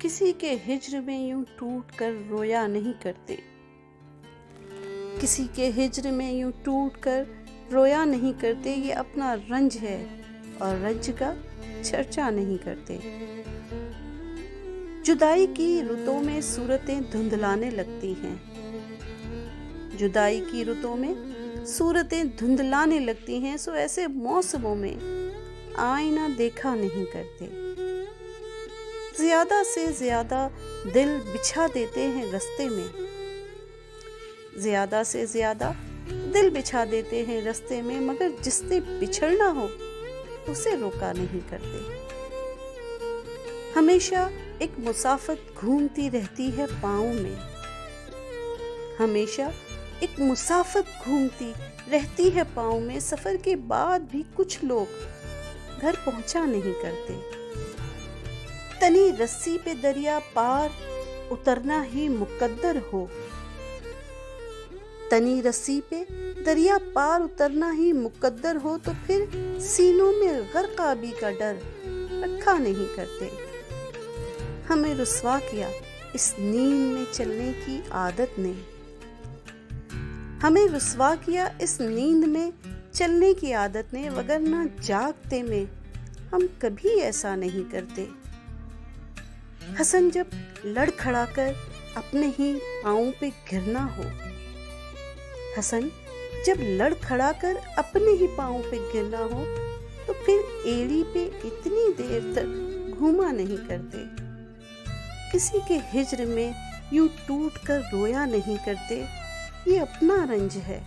किसी के हिज्र में यूं टूट कर रोया नहीं करते, किसी के हिज्र में यूं टूट कर रोया नहीं करते। ये अपना रंज है और रंज का चर्चा नहीं करते। जुदाई की रुतों में सूरतें धुंधलाने लगती हैं, जुदाई की रुतों में सूरतें धुंधलाने लगती हैं। सो ऐसे मौसमों में आईना देखा नहीं करते। ज्यादा से ज्यादा दिल बिछा देते हैं रास्ते में, ज्यादा से ज्यादा दिल बिछा देते हैं रास्ते में, मगर जिससे बिछड़ना हो उसे रोका नहीं करते। हमेशा एक मुसाफत घूमती रहती है पाँव में, हमेशा एक मुसाफत घूमती रहती है पाँव में। सफर के बाद भी कुछ लोग घर पहुंचा नहीं करते। तनी रस्सी पे दरिया पार उतरना ही मुकद्दर हो, तनी रस्सी पे दरिया पार उतरना ही मुकद्दर हो, तो फिर सीनों में गर्काबी का डर रखा नहीं करते। हमें रुस्वा किया इस नींद में चलने की आदत ने, हमें रुस्वा किया इस नींद में चलने की आदत ने, वगरना जागते में हम कभी ऐसा नहीं करते। हसन जब लड़खड़ाकर अपने ही पाँव पे गिरना हो, हसन जब लड़खड़ाकर अपने ही पाँव पे गिरना हो, तो फिर एड़ी पे इतनी देर तक घूमा नहीं करते। किसी के हिज्र में यूं टूट कर रोया नहीं करते। ये अपना रंज है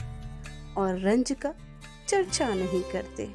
और रंज का चर्चा नहीं करते।